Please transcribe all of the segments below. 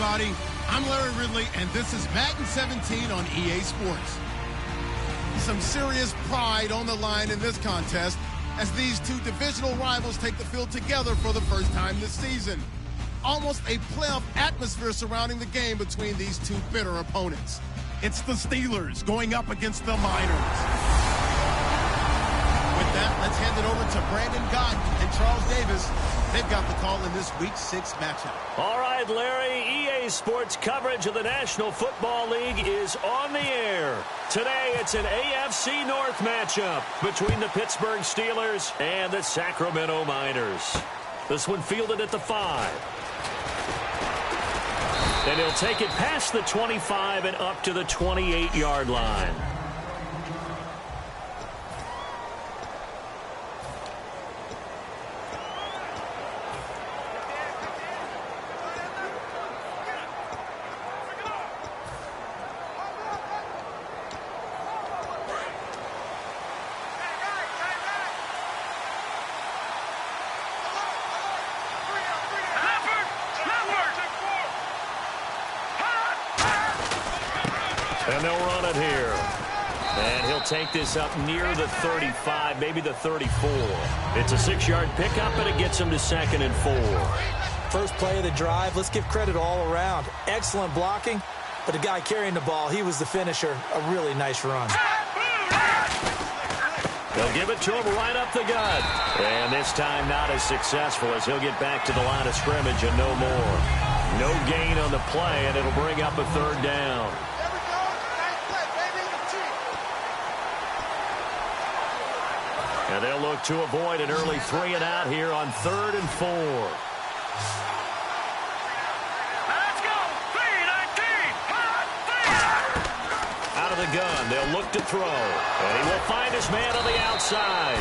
everybody. I'm Larry Ridley, and this is Madden 17 on EA Sports. Some serious pride on the line in this contest as these two divisional rivals take the field together for the first time this season. Almost a playoff atmosphere surrounding the game between these two bitter opponents. It's the Steelers going up against the Miners. With that, let's hand it over to Brandon Gott and Charles Davis. They've got the call in this Week 6 matchup. All right, Larry, EA Sports coverage of the National Football League is on the air. Today, it's an AFC North matchup between the Pittsburgh Steelers and the Sacramento Miners. This one fielded at the 5. And he'll take it past the 25 and up to the 28-yard line. And they'll run it here. And he'll take this up near the 35, maybe the 34. It's a 6-yard pickup, and it gets him to 2nd and 4. First play of the drive, let's give credit all around. Excellent blocking, but the guy carrying the ball, he was the finisher. A really nice run. They'll give it to him right up the gut. And this time not as successful as he'll get back to the line of scrimmage and no more. No gain on the play, and it'll bring up a 3rd down. And they'll look to avoid an early 3 and out here on 3rd and 4. Let's go! 3-19! Out of the gun, they'll look to throw. And he will find his man on the outside.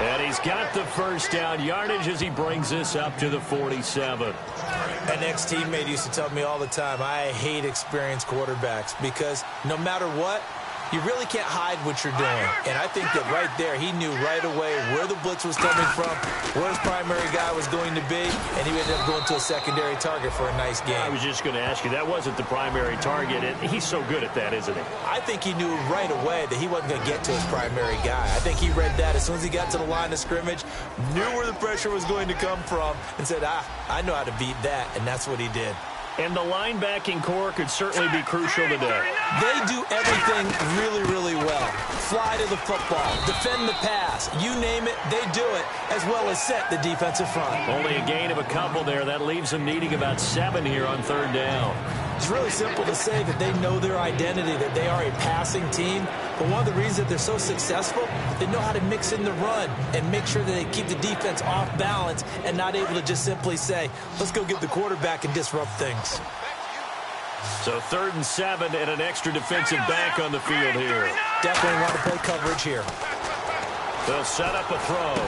And he's got the first down yardage as he brings this up to the 47. An ex-teammate used to tell me all the time, I hate experienced quarterbacks because no matter what, you really can't hide what you're doing. And I think that right there, he knew right away where the blitz was coming from, where his primary guy was going to be, and he ended up going to a secondary target for a nice game. I was just going to ask you, that wasn't the primary target, and he's so good at that, isn't he? I think he knew right away that he wasn't going to get to his primary guy. I think he read that as soon as he got to the line of scrimmage, knew where the pressure was going to come from, and said, I know how to beat that, and that's what he did. And the linebacking core could certainly be crucial today. They do everything really, really well. Fly to the football, defend the pass, you name it, they do it, as well as set the defensive front. Only a gain of a couple there. That leaves them needing about 7 here on 3rd down. It's really simple to say that they know their identity, that they are a passing team. But one of the reasons that they're so successful, they know how to mix in the run and make sure that they keep the defense off balance and not able to just simply say, let's go get the quarterback and disrupt things. So 3rd and 7 and an extra defensive back on the field here. Definitely want to play coverage here. They'll set up a throw.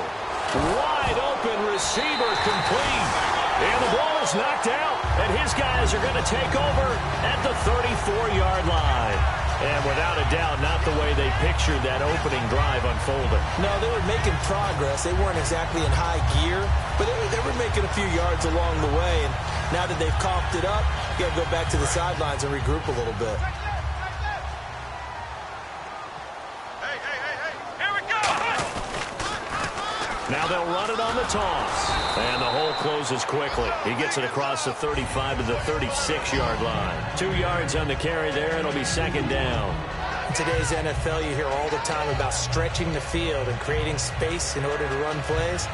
Wide open receiver complete. And the ball is knocked out. And his guys are going to take over at the 34-yard line. And without a doubt, not the way they pictured that opening drive unfolding. No, they were making progress. They weren't exactly in high gear, but they were making a few yards along the way. And now that they've coughed it up, you got to go back to the sidelines and regroup a little bit. Hey, here we go! Now they'll run it on the toss. And the hole closes quickly. He gets it across the 35 to the 36-yard line. 2 yards on the carry there. It'll be 2nd down. In today's NFL, you hear all the time about stretching the field and creating space in order to run plays.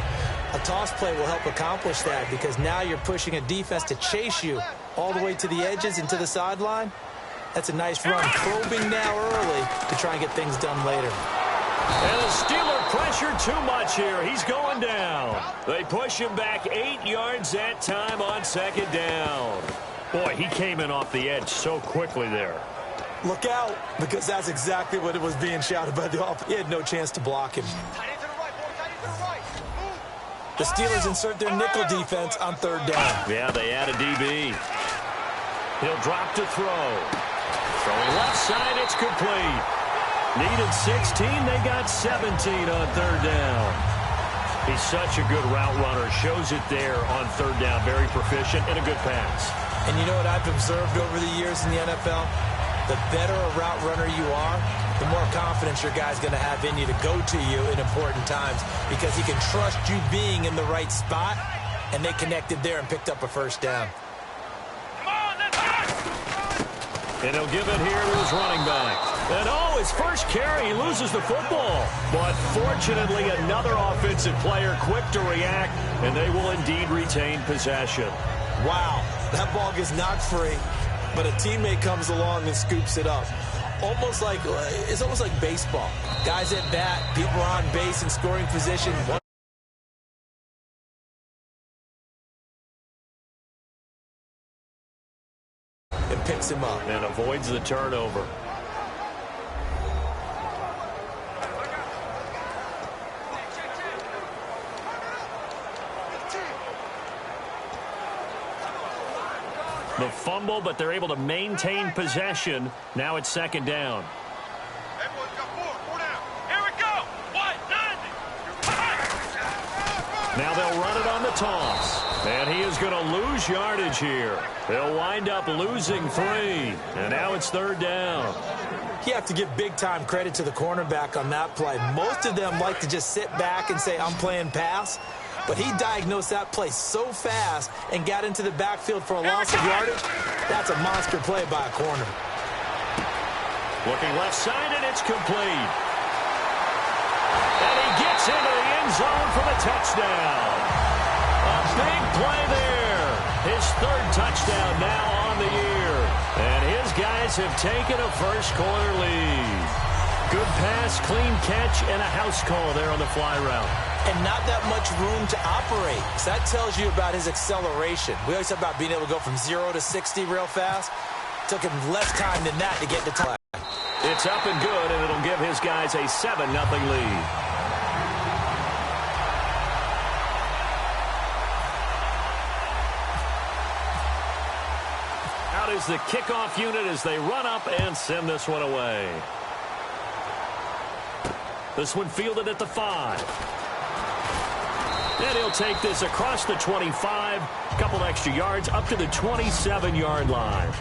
A toss play will help accomplish that because now you're pushing a defense to chase you all the way to the edges and to the sideline. That's a nice run. Probing now early to try and get things done later. And the Steeler pressure too much here. He's going down. They push him back 8 yards that time on 2nd down. Boy, he came in off the edge so quickly there. Look out, because that's exactly what it was being shouted by the offense. He had no chance to block him. The Steelers insert their nickel defense on 3rd down. Yeah, they add a DB. He'll drop to throw. Throwing left side, it's complete. Needed 16, they got 17 on 3rd down. He's such a good route runner. Shows it there on 3rd down. Very proficient and a good pass. And you know what I've observed over the years in the NFL? The better a route runner you are, the more confidence your guy's going to have in you to go to you in important times because he can trust you being in the right spot, and they connected there and picked up a first down. And he'll give it here to his running back. And his first carry, he loses the football. But fortunately, another offensive player quick to react, and they will indeed retain possession. Wow, that ball gets knocked free, but a teammate comes along and scoops it up. It's almost like baseball. Guys at bat, people are on base in scoring position. And picks him up. And avoids the turnover. The fumble, but they're able to maintain possession. Now it's second down. Everyone's got four down. Here we go. 190. Now they'll run it on the toss. And he is going to lose yardage here. They'll wind up losing 3. And now it's third down. You have to give big-time credit to the cornerback on that play. Most of them like to just sit back and say, I'm playing pass. But he diagnosed that play so fast and got into the backfield for a loss of yardage. That's a monster play by a corner. Looking left side, and it's complete. And he gets into the end zone for the touchdown. A big play there. His third touchdown now on the year. And his guys have taken a first-quarter lead. Good pass, clean catch, and a house call there on the fly route. And not that much room to operate. So that tells you about his acceleration. We always talk about being able to go from 0 to 60 real fast. It took him less time than that to get to touch. It's up and good, and it'll give his guys a 7-0 lead. Out is the kickoff unit as they run up and send this one away. This one fielded at the 5. And he'll take this across the 25, a couple extra yards, up to the 27-yard line.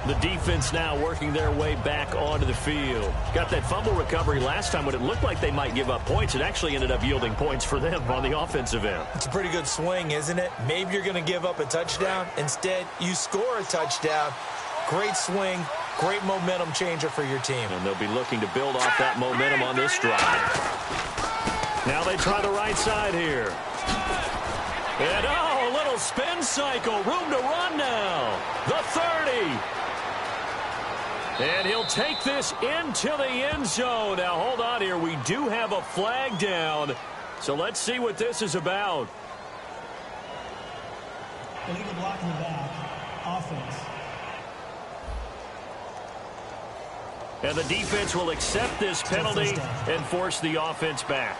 The defense now working their way back onto the field. Got that fumble recovery last time when it looked like they might give up points. It actually ended up yielding points for them on the offensive end. It's a pretty good swing, isn't it? Maybe you're going to give up a touchdown. Instead, you score a touchdown. Great swing, great momentum changer for your team. And they'll be looking to build off that momentum on this drive. Now they try the right side here. And, a little spin cycle. Room to run now. The 30. And he'll take this into the end zone. Now, hold on here. We do have a flag down. So let's see what this is about. Illegal block in the back. Offense. And the defense will accept this penalty and force the offense back.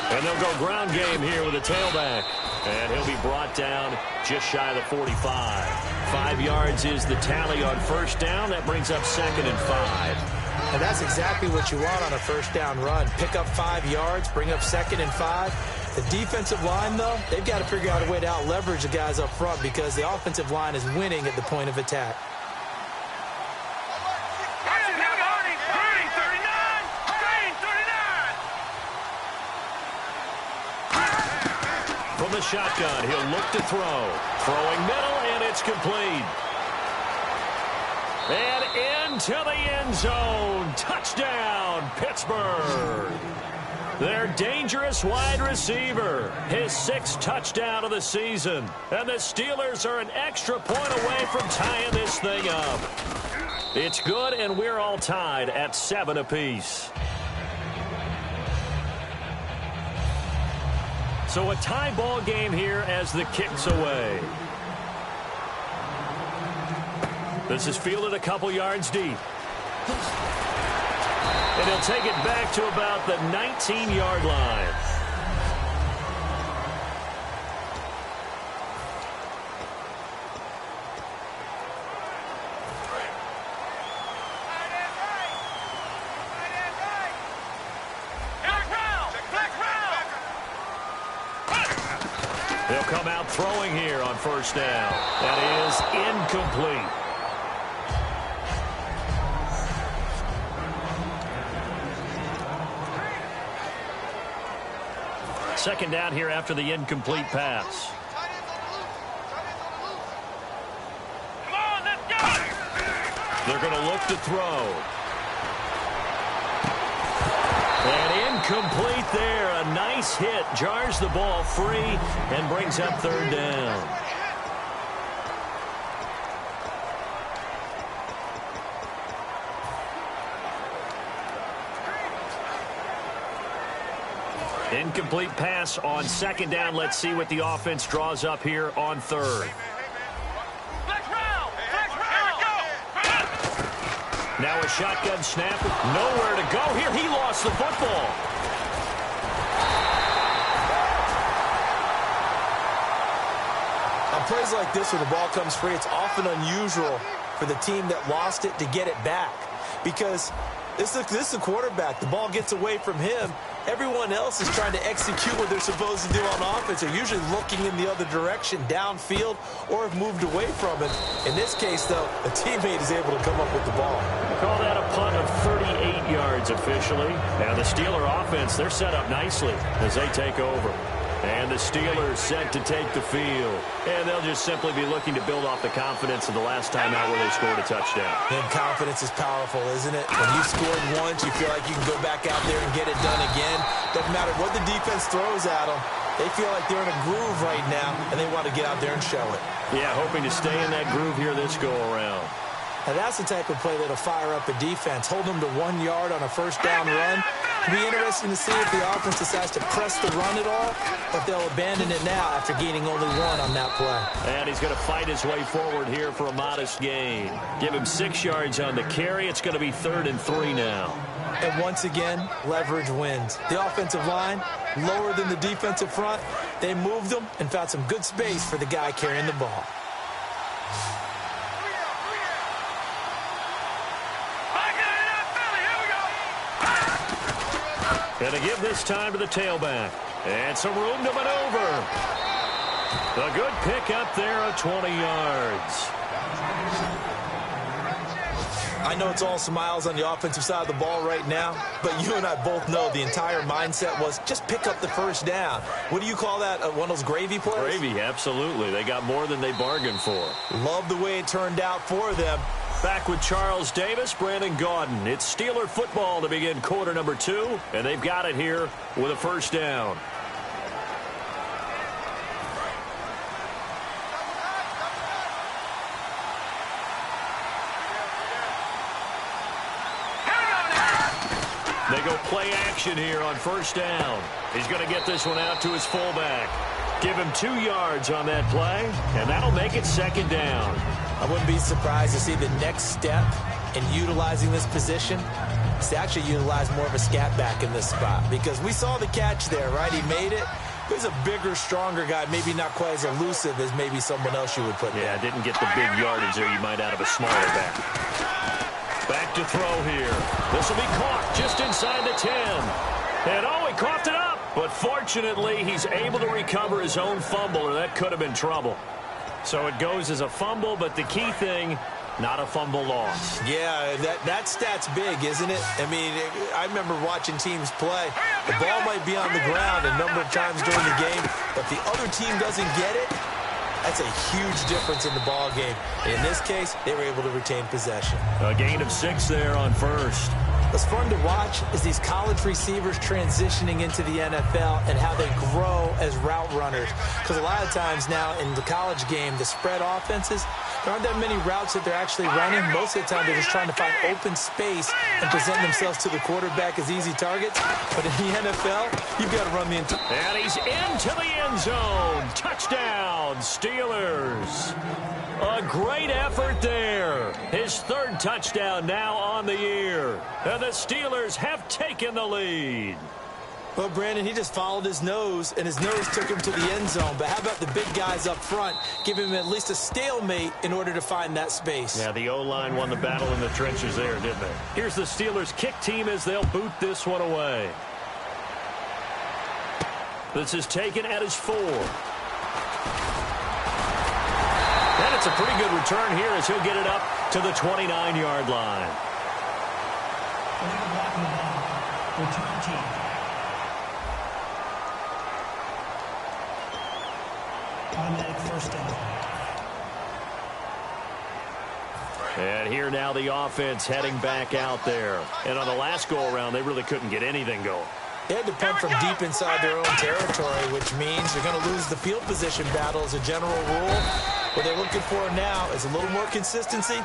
And they'll go ground game here with a tailback. And he'll be brought down just shy of the 45. 5 yards is the tally on first down. That brings up 2nd and 5. And that's exactly what you want on a first down run. Pick up 5 yards, bring up 2nd and 5. The defensive line, though, they've got to figure out a way to out-leverage the guys up front because the offensive line is winning at the point of attack. From the shotgun, he'll look to throw. Throwing middle, and it's complete. And into the end zone. Touchdown, Pittsburgh. Their dangerous wide receiver. His 6th touchdown of the season. And the Steelers are an extra point away from tying this thing up. It's good, and we're all tied at 7 apiece. So a tie ball game here as the kick's away. This is fielded a couple yards deep. And he'll take it back to about the 19-yard line. throwing here on first down. That is incomplete. Second down here after the incomplete pass. Come on, let's go! They're going to look to throw. And incomplete there. A nice hit. Jars the ball free and brings up third down. Incomplete pass on second down. Let's see what the offense draws up here on third. Flex round! Flex round! Here we go! Now a shotgun snap. Nowhere to go here. He lost the football. On plays like this where the ball comes free, it's often unusual for the team that lost it to get it back. Because this is a quarterback. The ball gets away from him. Everyone else is trying to execute what they're supposed to do on offense. They're usually looking in the other direction, downfield, or have moved away from it. In this case, though, a teammate is able to come up with the ball. Call that a punt of 38 yards officially. Now the Steeler offense, they're set up nicely as they take over. And the Steelers set to take the field. And they'll just simply be looking to build off the confidence of the last time out where they scored a touchdown. And confidence is powerful, isn't it? When you scored once, you feel like you can go back out there and get it done again. Doesn't matter what the defense throws at them. They feel like they're in a groove right now, and they want to get out there and show it. Yeah, hoping to stay in that groove here this go-around. Now, that's the type of play that'll fire up a defense. Hold them to 1 yard on a first down run. It'll be interesting to see if the offense decides to press the run at all, or if they'll abandon it now after gaining only one on that play. And he's going to fight his way forward here for a modest gain. Give him 6 yards on the carry. It's going to be 3rd and 3 now. And once again, leverage wins. The offensive line, lower than the defensive front. They moved them and found some good space for the guy carrying the ball. Going to give this time to the tailback. And some room to maneuver. A good pick up there of 20 yards. I know it's all smiles on the offensive side of the ball right now, but you and I both know the entire mindset was just pick up the first down. What do you call that? One of those gravy plays? Gravy, absolutely. They got more than they bargained for. Love the way it turned out for them. Back with Charles Davis, Brandon Gaudin. It's Steeler football to begin quarter number 2, and they've got it here with a first down. They go play action here on first down. He's going to get this one out to his fullback. Give him 2 yards on that play, and that'll make it second down. I wouldn't be surprised to see the next step in utilizing this position is to actually utilize more of a scat back in this spot, because we saw the catch there, right? He made it. He's a bigger, stronger guy, maybe not quite as elusive as maybe someone else you would put there. Yeah, didn't get the big yardage there you might out of a smaller back. Back to throw here. This will be caught just inside the 10. And oh, he coughed it up. But fortunately, he's able to recover his own fumble, or that could have been trouble. So it goes as a fumble, but the key thing, not a fumble loss. Yeah, that stat's big, isn't it? I mean, I remember watching teams play. The ball might be on the ground a number of times during the game, but the other team doesn't get it. That's a huge difference in the ball game. In this case, they were able to retain possession. A gain of 6 there on first. What's fun to watch is these college receivers transitioning into the NFL and how they grow as route runners. Because a lot of times now in the college game, the spread offenses, there aren't that many routes that they're actually running. Most of the time, they're just trying to find open space and present themselves to the quarterback as easy targets. But in the NFL, you've got to run the entire... And he's into the end zone. Touchdown, Steelers. A great effort there. His 3rd touchdown now on the year. And the Steelers have taken the lead. Well, Brandon, he just followed his nose, and his nose took him to the end zone. But how about the big guys up front? Give him at least a stalemate in order to find that space. Yeah, the O-line won the battle in the trenches there, didn't they? Here's the Steelers kick team as they'll boot this one away. This is taken at his 4. That's a pretty good return here as he'll get it up to the 29-yard line. Illegal block in the back. Return team. Automatic first down. And here now the offense heading back out there. And on the last go-around, they really couldn't get anything going. They had to punt from deep inside their own territory, which means you're going to lose the field position battle as a general rule. What they're looking for now is a little more consistency,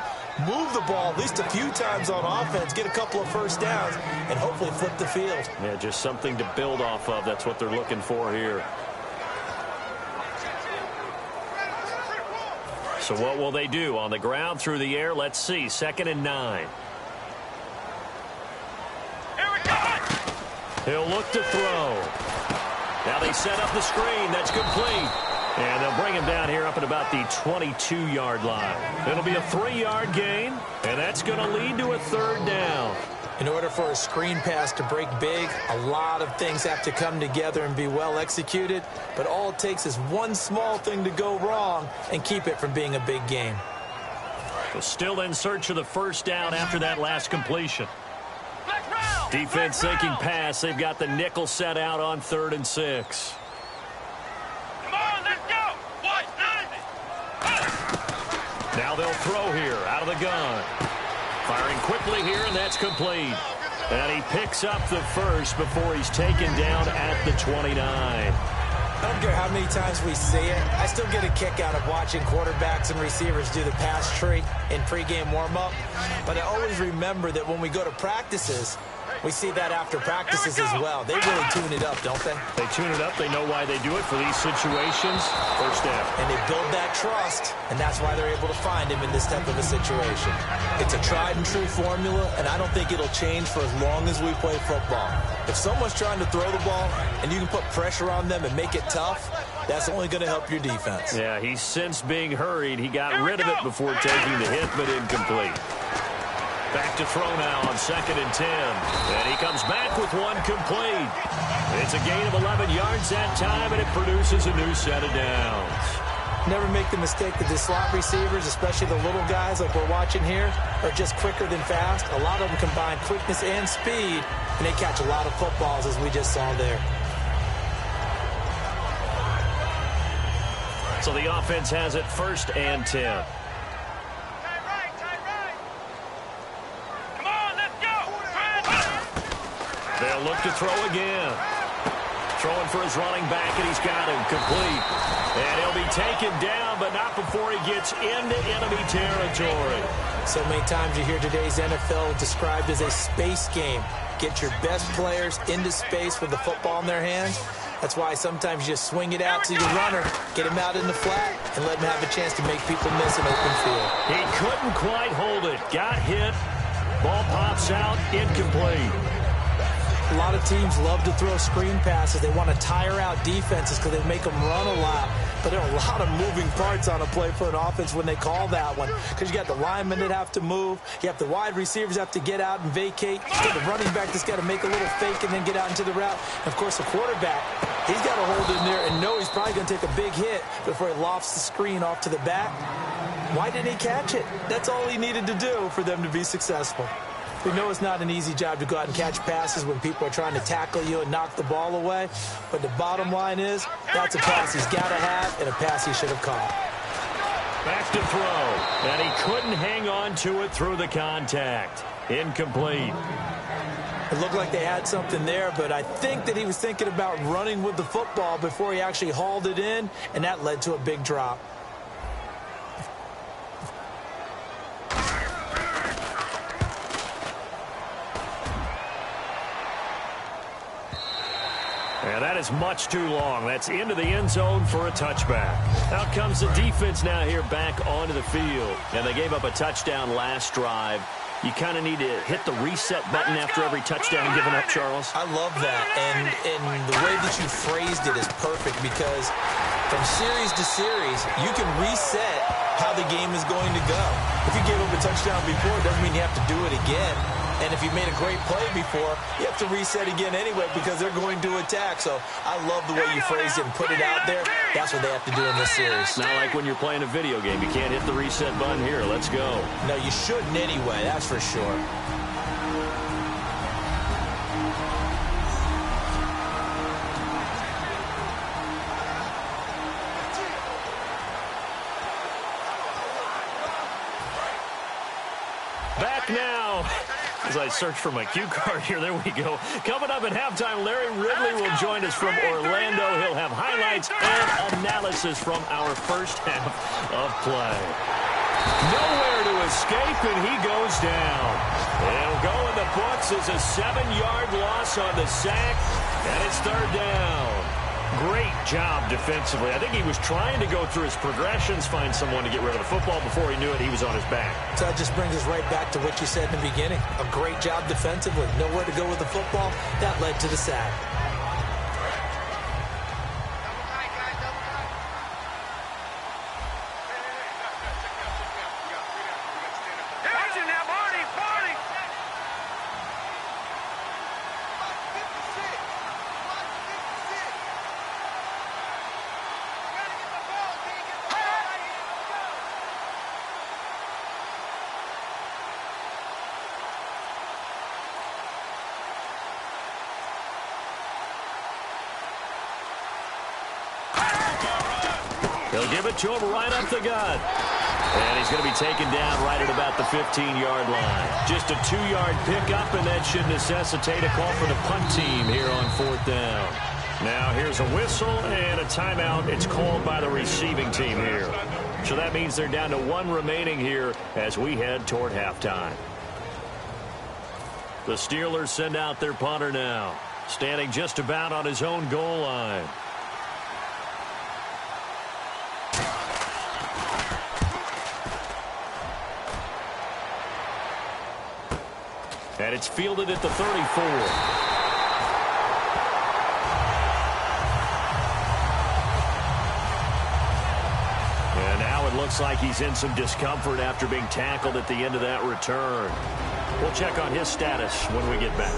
move the ball at least a few times on offense, get a couple of first downs, and hopefully flip the field. Yeah, just something to build off of. That's what they're looking for here. So what will they do? On the ground, through the air, let's see. 2nd and 9. He'll look to throw. Now they set up the screen. That's complete. And they'll bring him down here up at about the 22-yard line. It'll be a 3-yard gain, and that's going to lead to a 3rd down. In order for a screen pass to break big, a lot of things have to come together and be well executed, but all it takes is one small thing to go wrong and keep it from being a big game. Well, still in search of the 1st down after that last completion. Defense thinking pass. They've got the nickel set out on 3rd and 6. Come on, let's go. Watch Now they'll throw here out of the gun. Firing quickly here, and that's complete. And he picks up the 1st before he's taken down at the 29. I don't care how many times we see it. I still get a kick out of watching quarterbacks and receivers do the pass tree in pregame warm-up. But I always remember that when we go to practices, we see that after practices as well. They really tune it up, don't they? They tune it up. They know why they do it for these situations. 1st down. And they build that trust, and that's why they're able to find him in this type of a situation. It's a tried-and-true formula, and I don't think it'll change for as long as we play football. If someone's trying to throw the ball and you can put pressure on them and make it tough, that's only going to help your defense. Yeah, he's since being hurried. He got rid of it before taking the hit, but incomplete. Back to throw now on 2nd and 10. And he comes back with one complete. It's a gain of 11 yards that time, and it produces a new set of downs. Never make the mistake that the slot receivers, especially the little guys like we're watching here, are just quicker than fast. A lot of them combine quickness and speed, and they catch a lot of footballs, as we just saw there. So the offense has it 1st and 10. They'll look to throw again. Throwing for his running back, and he's got him complete. And he'll be taken down, but not before he gets into enemy territory. So many times you hear today's NFL described as a space game. Get your best players into space with the football in their hands. That's why sometimes you just swing it out to your runner, get him out in the flat, and let him have a chance to make people miss an open field. He couldn't quite hold it. Got hit. Ball pops out, incomplete. A lot of teams love to throw screen passes. They want to tire out defenses because they make them run a lot. But there are a lot of moving parts on a play for an offense when they call that one. Because you got the linemen that have to move. You have the wide receivers have to get out and vacate. You got the running back that's got to make a little fake and then get out into the route. And, of course, the quarterback, he's got to hold in there and know he's probably going to take a big hit before he lofts the screen off to the back. Why didn't he catch it? That's all he needed to do for them to be successful. We know it's not an easy job to go out and catch passes when people are trying to tackle you and knock the ball away. But the bottom line is, that's a pass he's got to have and a pass he should have caught. Back to throw. And he couldn't hang on to it through the contact. Incomplete. It looked like they had something there, but I think that he was thinking about running with the football before he actually hauled it in, and that led to a big drop. And that is much too long. That's into the end zone for a touchback. Out comes the defense now here back onto the field. And they gave up a touchdown last drive. You kind of need to hit the reset button after every touchdown given up, Charles. I love that. And the way that you phrased it is perfect because from series to series, you can reset how the game is going to go. If you gave up a touchdown before, it doesn't mean you have to do it again. And if you made a great play before, you have to reset again anyway because they're going to attack. So I love the way you phrased it and put it out there. That's what they have to do in this series. Not like when you're playing a video game. You can't hit the reset button here. Let's go. No, you shouldn't anyway. That's for sure. Back now. As I search for my cue card here, there we go. Coming up at halftime, Larry Ridley will join us from Orlando. He'll have highlights and analysis from our first half of play. Nowhere to escape, and he goes down. It'll go in the books as a 7-yard loss on the sack, and it's third down. Great job defensively. I think he was trying to go through his progressions, find someone to get rid of the football. Before he knew it, he was on his back. So that just brings us right back to what you said in the beginning. A great job defensively. Nowhere to go with the football. That led to the sack. They'll give it to him right up the gut. And he's going to be taken down right at about the 15-yard line. Just a 2-yard pickup, and that should necessitate a call for the punt team here on fourth down. Now here's a whistle and a timeout. It's called by the receiving team here. So that means they're down to 1 remaining here as we head toward halftime. The Steelers send out their punter now, standing just about on his own goal line. And it's fielded at the 34. And now it looks like he's in some discomfort after being tackled at the end of that return. We'll check on his status when we get back.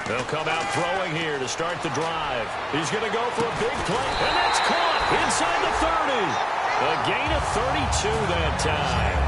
They'll come out throwing here to start the drive. He's going to go for a big play, and that's caught inside the 30. A gain of 32 that time.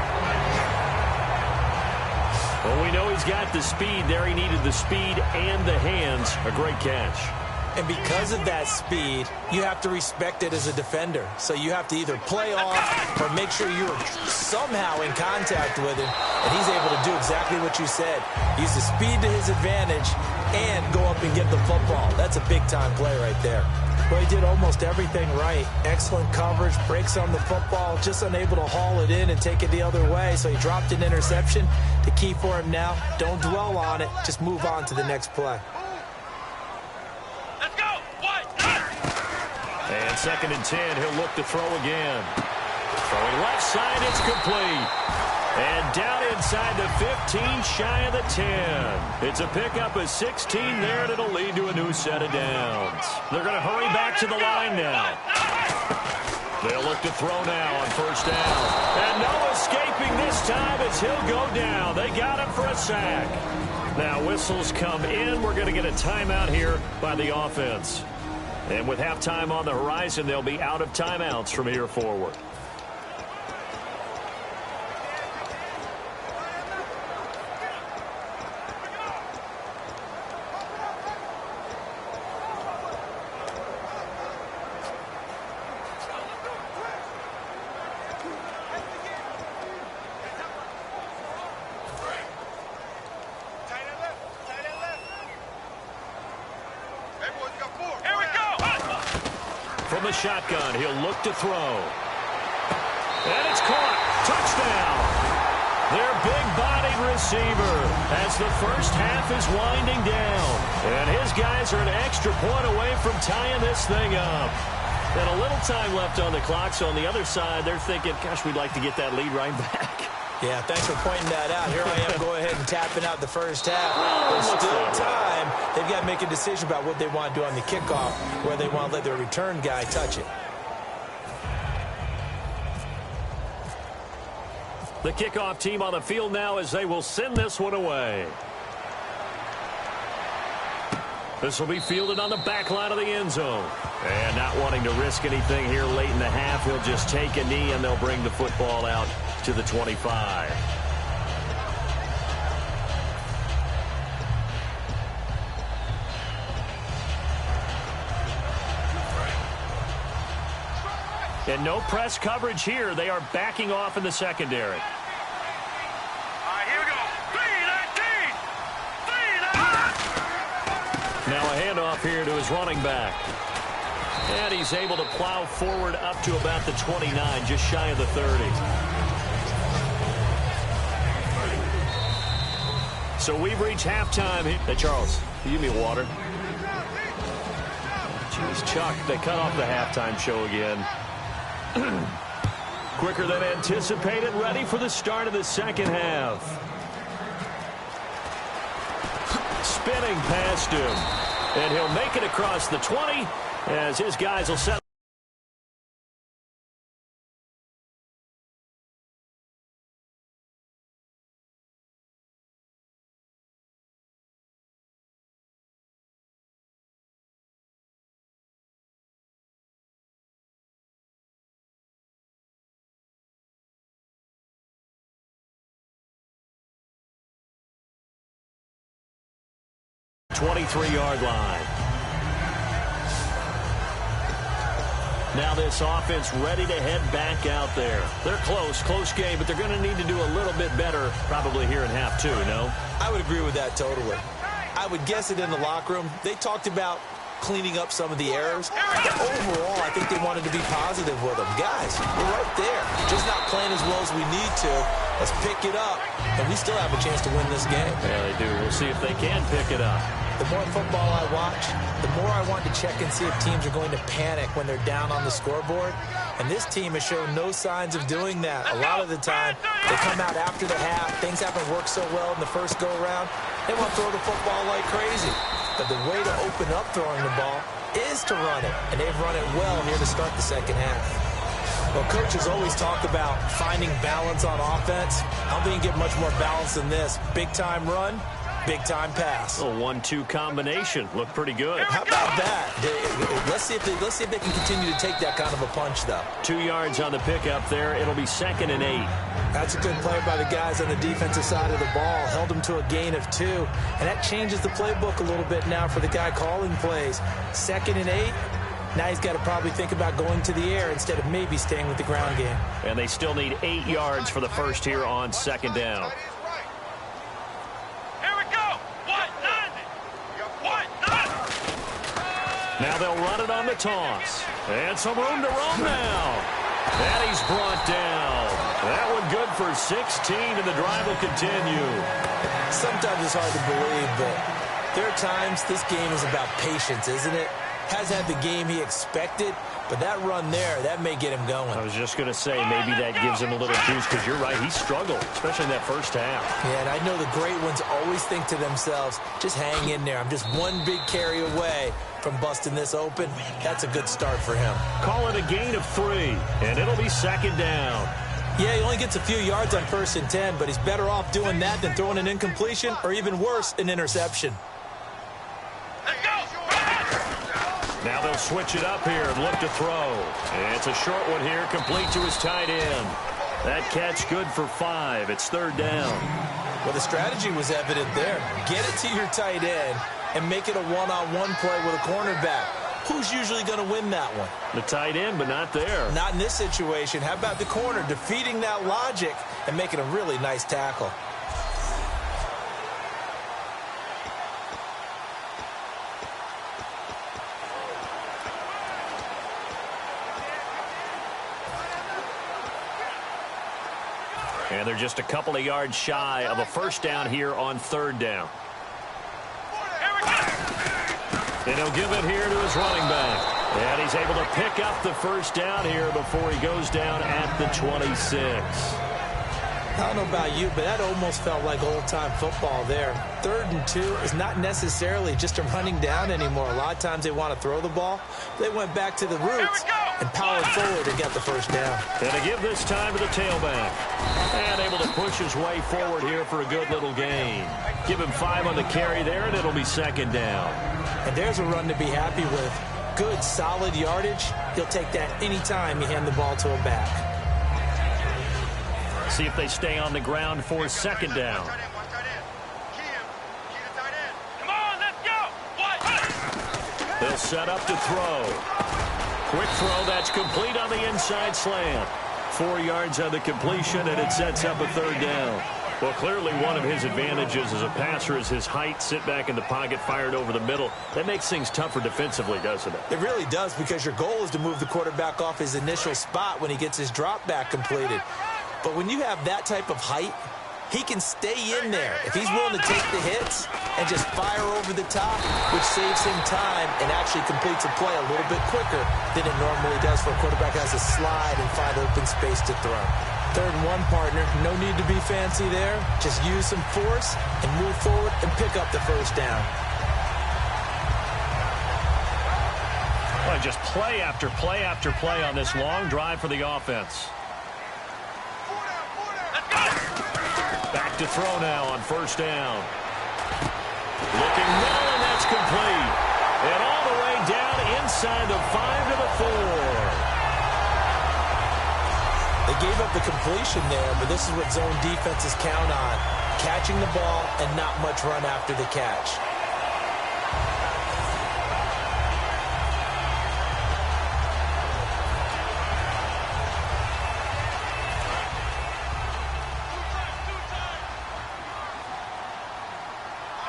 Well, we know he's got the speed there. He needed the speed and the hands. A great catch. And because of that speed, you have to respect it as a defender. So you have to either play off or make sure you're somehow in contact with him. And he's able to do exactly what you said. Use the speed to his advantage and go up and get the football. That's a big-time play right there. Well, he did almost everything right. Excellent coverage, breaks on the football, just unable to haul it in and take it the other way. So he dropped an interception. The key for him now, don't dwell on it. Just move on to the next play. And 2nd and 10, he'll look to throw again. Throwing left side, it's complete. And down inside the 15, shy of the 10. It's a pickup of 16 there, and it'll lead to a new set of downs. They're going to hurry back to the line now. They'll look to throw now on first down. And no escaping this time as he'll go down. They got him for a sack. Now whistles come in. We're going to get a timeout here by the offense. And with halftime on the horizon, they'll be out of timeouts from here forward. From the shotgun, he'll look to throw. And it's caught. Touchdown. Their big-bodied receiver as the first half is winding down. And his guys are an extra point away from tying this thing up. And a little time left on the clock, so on the other side, they're thinking, gosh, we'd like to get that lead right back. Yeah, thanks for pointing that out. Here I am going ahead and tapping out the first half. There's still time. They've got to make a decision about what they want to do on the kickoff, where they want to let their return guy touch it. The kickoff team on the field now as they will send this one away. This will be fielded on the back line of the end zone. And not wanting to risk anything here late in the half, he'll just take a knee and they'll bring the football out to the 25. And no press coverage here. They are backing off in the secondary. All right, here we go. 3-19. Now a handoff here to his running back. And he's able to plow forward up to about the 29, just shy of the 30. So we've reached halftime. Hey, Charles, give me water. Jeez, Chuck, they cut off the halftime show again. Quicker than anticipated, ready for the start of the second half. Spinning past him. And he'll make it across the 20 as his guys will set. .23-yard line. Now this offense ready to head back out there. They're close game, but they're going to need to do a little bit better probably here in half two, no? I would agree with that totally. I would guess it in the locker room. They talked about cleaning up some of the errors. But overall, I think they wanted to be positive with them. Guys, we're right there. Just not playing as well as we need to. Let's pick it up, and we still have a chance to win this game. Yeah, they do. We'll see if they can pick it up. The more football I watch, the more I want to check and see if teams are going to panic when they're down on the scoreboard. And this team has shown no signs of doing that. A lot of the time, they come out after the half. Things haven't worked so well in the first go-around. They want to throw the football like crazy. But the way to open up throwing the ball is to run it. And they've run it well here to start the second half. Well, coaches always talk about finding balance on offense. I don't think you get much more balance than this. Big-time run. Big-time pass. A 1-2 combination. Looked pretty good. How about that? Let's see if they can continue to take that kind of a punch, though. 2 yards on the pickup there. It'll be 2nd and 8. That's a good play by the guys on the defensive side of the ball. Held them to a gain of 2. And that changes the playbook a little bit now for the guy calling plays. 2nd and 8. Now he's got to probably think about going to the air instead of maybe staying with the ground game. And they still need 8 yards for the first here on 2nd down. Now they'll run it on the toss. And some room to roam now. And he's brought down. That one good for 16, and the drive will continue. Sometimes it's hard to believe, but there are times this game is about patience, isn't it? Has had the game he expected, but that run there, that may get him going. I was just going to say, maybe that gives him a little juice, because you're right, he struggled, especially in that first half. Yeah, and I know the great ones always think to themselves, just hang in there. I'm just one big carry away from busting this open. That's a good start for him. Call it a gain of 3, and it'll be 2nd down. Yeah, he only gets a few yards on 1st and 10, but he's better off doing that than throwing an incompletion, or even worse, an interception. Now they'll switch it up here and look to throw. And it's a short one here, complete to his tight end. That catch good for 5. It's 3rd down. Well, the strategy was evident there. Get it to your tight end and make it a one-on-one play with a cornerback. Who's usually going to win that one? The tight end, but not there. Not in this situation. How about the corner defeating that logic and making a really nice tackle? And they're just a couple of yards shy of a 1st down here on 3rd down. And he'll give it here to his running back. And he's able to pick up the 1st down here before he goes down at the 26. I don't know about you, but that almost felt like old-time football there. 3rd and 2 is not necessarily just a running down anymore. A lot of times they want to throw the ball. They went back to the roots and powered forward and got the first down. And to give this time to the tailback. And able to push his way forward here for a good little gain. Give him 5 on the carry there, and it'll be 2nd down. And there's a run to be happy with. Good, solid yardage. He'll take that anytime you hand the ball to a back. See if they stay on the ground for 2nd down. Come on, let's go. They'll set up to throw. Quick throw, that's complete on the inside slant. 4 yards on the completion, and it sets up a 3rd down. Well, clearly one of his advantages as a passer is his height. Sit back in the pocket, fired over the middle. That makes things tougher defensively, doesn't it? It really does, because your goal is to move the quarterback off his initial spot when he gets his drop back completed. But when you have that type of height, he can stay in there if he's willing to take the hits and just fire over the top, which saves him time and actually completes a play a little bit quicker than it normally does for a quarterback who has to slide and find open space to throw. 3rd and 1, partner. No need to be fancy there. Just use some force and move forward and pick up the first down. Well, just play after play after play on this long drive for the offense. Back to throw now on 1st down. Looking middle, and that's complete. And all the way down inside the 5 to the 4. They gave up the completion there, but this is what zone defenses count on. Catching the ball and not much run after the catch.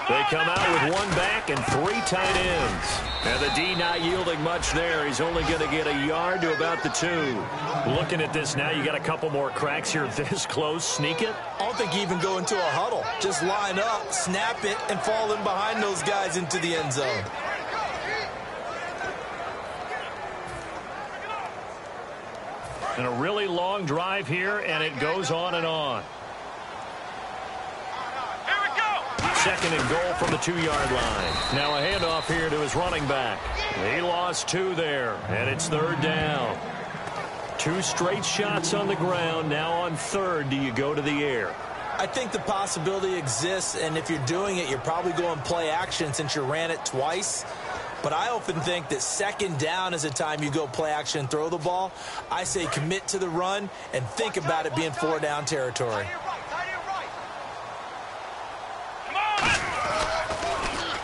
They come out with 1 back and 3 tight ends. And the D not yielding much there. He's only going to get a yard to about the 2. Looking at this now, you got a couple more cracks here this close. Sneak it? I don't think you even go into a huddle. Just line up, snap it, and fall in behind those guys into the end zone. And a really long drive here, and it goes on and on. 2nd and goal from the 2-yard line. Now a handoff here to his running back. He lost 2 there, and it's 3rd down. 2 straight shots on the ground. Now on 3rd, do you go to the air? I think the possibility exists, and if you're doing it, you're probably going play action since you ran it twice. But I often think that 2nd down is the time you go play action and throw the ball. I say commit to the run and think about it being 4-down territory.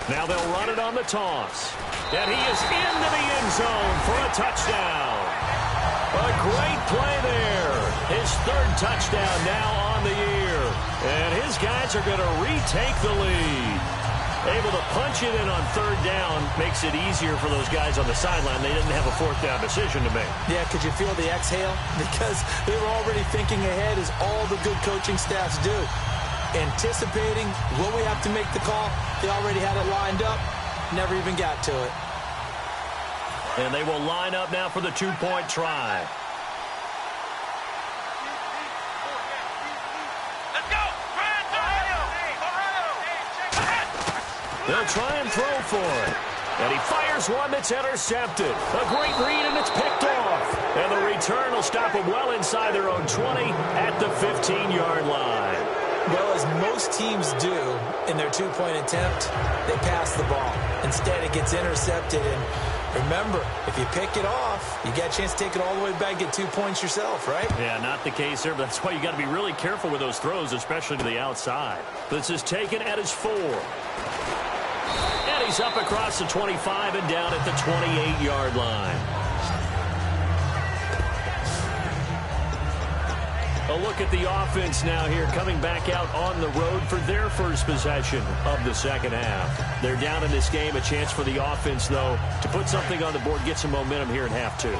Now they'll run it on the toss. And he is into the end zone for a touchdown. A great play there. His 3rd touchdown now on the year. And his guys are going to retake the lead. Able to punch it in on 3rd down makes it easier for those guys on the sideline. They didn't have a 4th down decision to make. Yeah, could you feel the exhale? Because they were already thinking ahead, as all the good coaching staffs do. Anticipating, will we have to make the call? They already had it lined up, never even got to it. And they will line up now for the 2-point try. Let's go. They'll try and throw for it. And he fires one that's intercepted. A great read, and it's picked off. And the return will stop them well inside their own 20 at the 15-yard line. Well, as most teams do in their 2-point attempt, they pass the ball. Instead, it gets intercepted. And remember, if you pick it off, you got a chance to take it all the way back, get 2 points yourself, right? Yeah, not the case there, but that's why you got to be really careful with those throws, especially to the outside. This is taken at his 4. And he's up across the 25 and down at the 28-yard line. A look at the offense now here, coming back out on the road for their first possession of the second half. They're down in this game. A chance for the offense, though, to put something on the board, get some momentum here in half 2.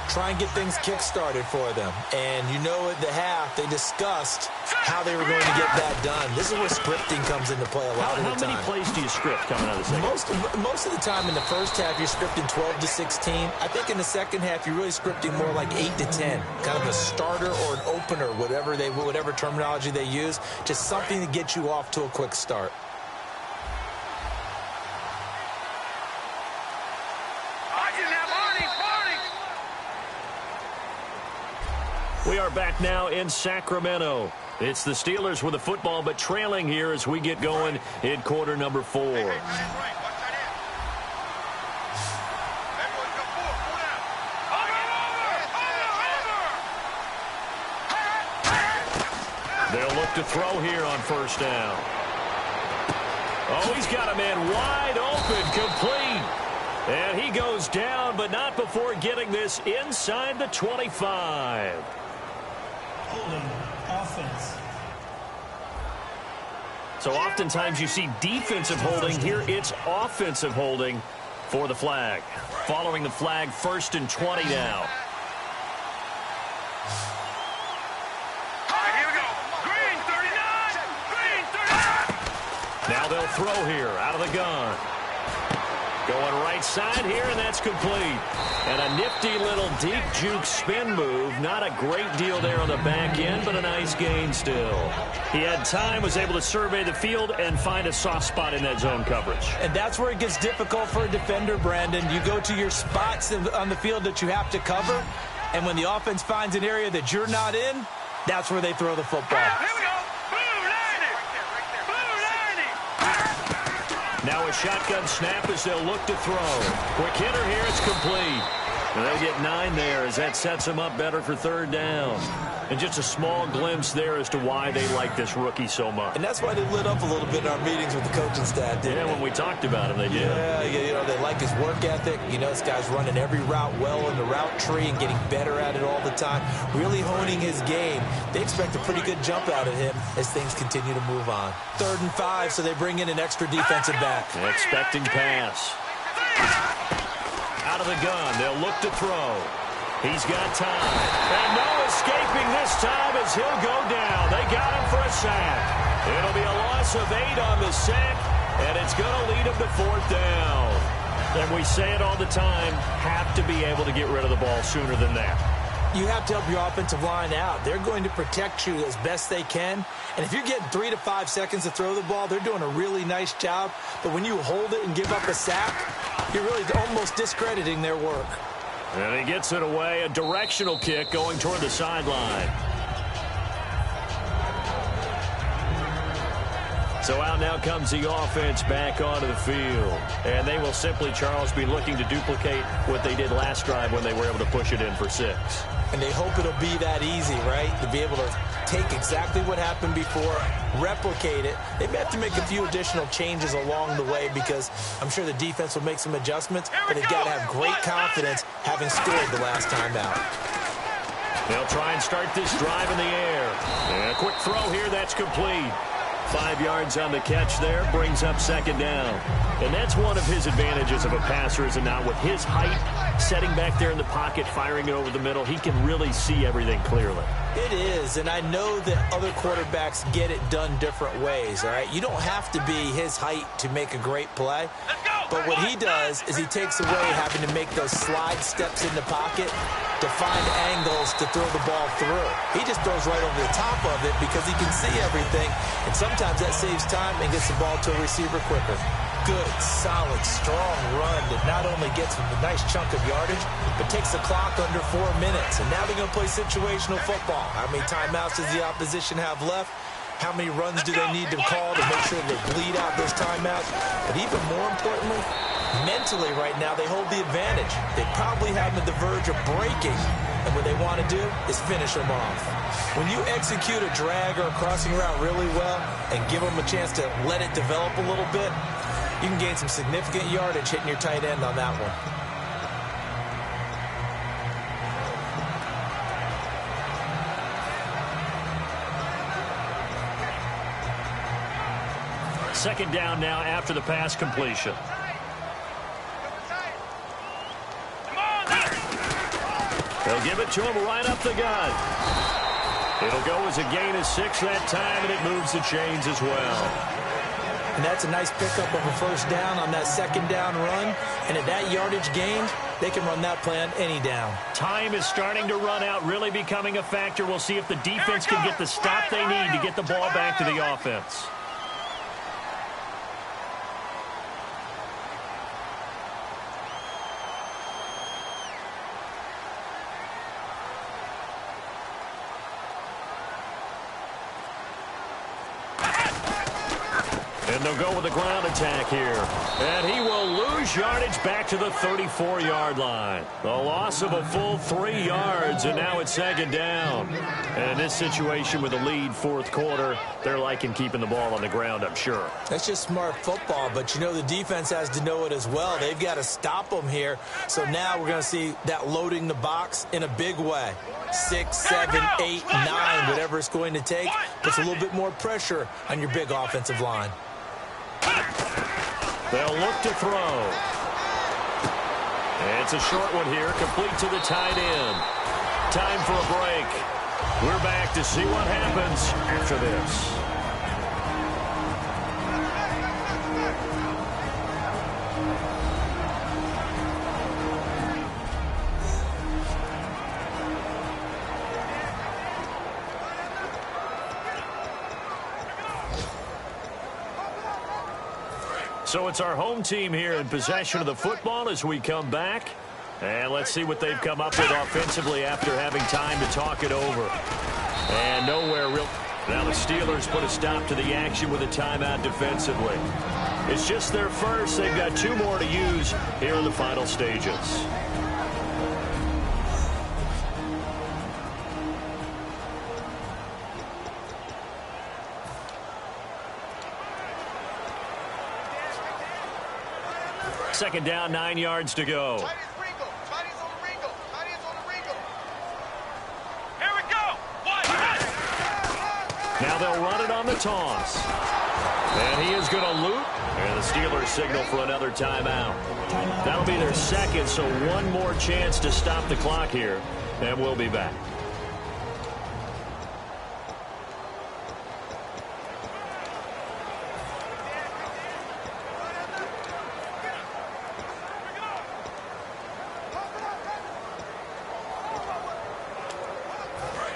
try and get things kick-started for them. And you know at the half, they discussed how they were going to get that done. This is where scripting comes into play a lot of the time. How many plays do you script coming out of the second? Most of the time in the first half, you're scripting 12 to 16. I think in the second half, you're really scripting more like 8 to 10. Kind of a starter or an opener, whatever terminology they use. Just something to get you off to a quick start. We are back now in Sacramento. It's the Steelers with the football, but trailing here as we get going in quarter number 4. They'll look to throw here on first down. Oh, he's got a man wide open, complete. And he goes down, but not before getting this inside the 25. Holding offense. So oftentimes you see defensive holding. Here it's offensive holding for the flag. Following the flag, 1st and 20 now. Here we go. Green 39. Green 39. Now they'll throw here out of the gun. Going right side here, and that's complete. And a nifty little deep juke spin move. Not a great deal there on the back end, but a nice gain still. He had time, was able to survey the field and find a soft spot in that zone coverage. And that's where it gets difficult for a defender, Brandon. You go to your spots on the field that you have to cover, and when the offense finds an area that you're not in, that's where they throw the football. Here we go. Blue 90. Blue 90. Now a shotgun snap as they'll look to throw. Quick hitter here, it's complete. And they'll get 9 there as that sets them up better for 3rd down. And just a small glimpse there as to why they like this rookie so much. And that's why they lit up a little bit in our meetings with the coaching staff, didn't they? When we talked about him, they did. Yeah, you know, they like his work ethic. You know, this guy's running every route well in the route tree and getting better at it all the time, really honing his game. They expect a pretty good jump out of him as things continue to move on. 3rd and 5, so they bring in an extra defensive back. Expecting pass. Out of the gun, they'll look to throw. He's got time. And no escaping this time as he'll go down. They got him for a sack. It'll be a loss of 8 on the sack, and it's going to lead him to 4th down. And we say it all the time, have to be able to get rid of the ball sooner than that. You have to help your offensive line out. They're going to protect you as best they can. And if you're getting 3 to 5 seconds to throw the ball, they're doing a really nice job. But when you hold it and give up a sack, you're really almost discrediting their work. And he gets it away. A directional kick going toward the sideline. So out now comes the offense back onto the field. And they will simply, Charles, be looking to duplicate what they did last drive when they were able to push it in for 6. And they hope it'll be that easy, right? To be able to take exactly what happened before, replicate it. They may have to make a few additional changes along the way because I'm sure the defense will make some adjustments, but they've got to have great confidence having scored the last time out. They'll try and start this drive in the air. And a quick throw here, that's complete. 5 yards on the catch there, brings up 2nd down. And that's one of his advantages of a passer, is it not? With his height, setting back there in the pocket, firing it over the middle, he can really see everything clearly. It is, and I know that other quarterbacks get it done different ways, all right? You don't have to be his height to make a great play. But what he does is he takes away having to make those slide steps in the pocket to find angles to throw the ball through. He just throws right over the top of it because he can see everything, and sometimes that saves time and gets the ball to a receiver quicker. Good, solid, strong run that not only gets him a nice chunk of yardage, but takes the clock under 4 minutes. And now they're going to play situational football. How many timeouts does the opposition have left? How many runs do they need to call to make sure they bleed out those timeouts? But even more importantly, mentally right now, they hold the advantage. They probably have them at the verge of breaking, and what they want to do is finish them off. When you execute a drag or a crossing route really well and give them a chance to let it develop a little bit, you can gain some significant yardage hitting your tight end on that one. Second down now after the pass completion. They'll give it to him right up the gut. It'll go as a gain of 6 that time, and it moves the chains as well. And that's a nice pickup of a first down on that second down run. And at that yardage gained, they can run that play on any down. Time is starting to run out, really becoming a factor. We'll see if the defense can get the stop they need to get the ball back to the offense. And they'll go with a ground attack here. And he will lose yardage back to the 34-yard line. The loss of a full 3 yards, and now it's second down. And in this situation with a lead fourth quarter, they're liking keeping the ball on the ground, I'm sure. That's just smart football, but you know the defense has to know it as well. They've got to stop them here. So now we're going to see that loading the box in a big way. 6, 7, 8, 9, whatever it's going to take, puts a little bit more pressure on your big offensive line. They'll look to throw. And it's a short one here, complete to the tight end. Time for a break. We're back to see what happens after this. So it's our home team here in possession of the football as we come back. And let's see what they've come up with offensively after having time to talk it over. And nowhere real. Now the Steelers put a stop to the action with a timeout defensively. It's just their first. They've got 2 more to use here in the final stages. Second down, 9 yards to go. Here we go. Now they'll run it on the toss. And he is going to loop. And the Steelers signal for another timeout. That'll be their second, so one more chance to stop the clock here. And we'll be back.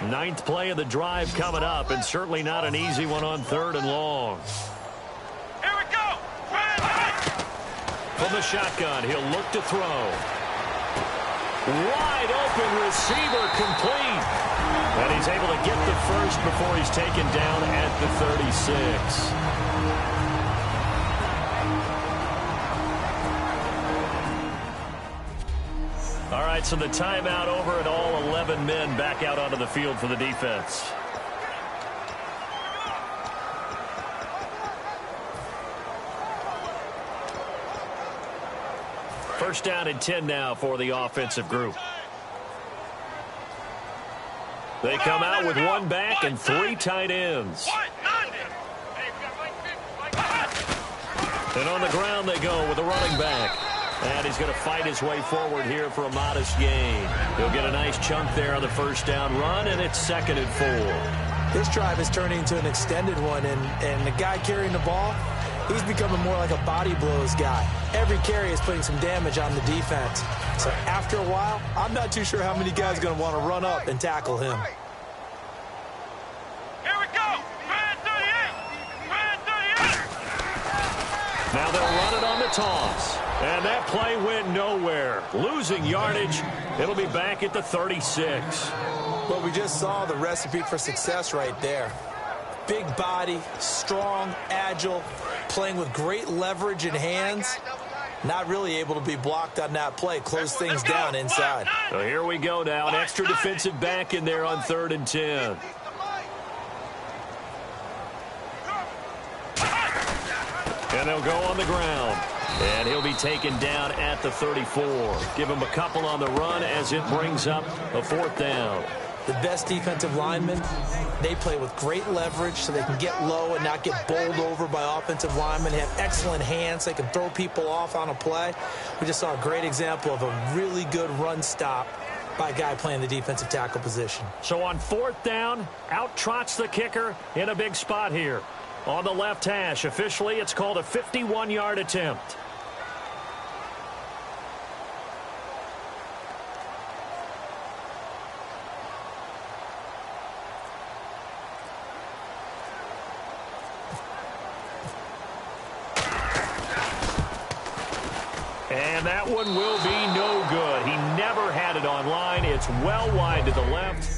Ninth play of the drive coming up, and certainly not an easy one on 3rd and long. Here we go. From the shotgun, he'll look to throw. Wide open receiver complete. And he's able to get the first before he's taken down at the 36. All right, so the timeout over and all 11 men back out onto the field for the defense. First down and 10 now for the offensive group. They come out with 1 back and 3 tight ends. And on the ground they go with a running back. And he's going to fight his way forward here for a modest gain. He'll get a nice chunk there on the first down run, and it's 2nd and 4. This drive is turning into an extended one, and the guy carrying the ball, he's becoming more like a body blows guy. Every carry is putting some damage on the defense. So after a while, I'm not too sure how many guys are going to want to run up and tackle him. Here we go. Red 38. Red 38. Now they'll run it on the toss. And that play went nowhere. Losing yardage. It'll be back at the 36. Well, we just saw the recipe for success right there. Big body, strong, agile, playing with great leverage in hands. Not really able to be blocked on that play. Close things down inside. So here we go now. An extra defensive back in there on 3rd and 10. And they'll go on the ground. And he'll be taken down at the 34. Give him a couple on the run as it brings up a 4th down. The best defensive linemen, they play with great leverage so they can get low and not get bowled over by offensive linemen. They have excellent hands. They can throw people off on a play. We just saw a great example of a really good run stop by a guy playing the defensive tackle position. So on 4th down, out trots the kicker in a big spot here. On the left hash, officially it's called a 51-yard attempt. And that one will be no good. He never had it on line. It's well wide to the left.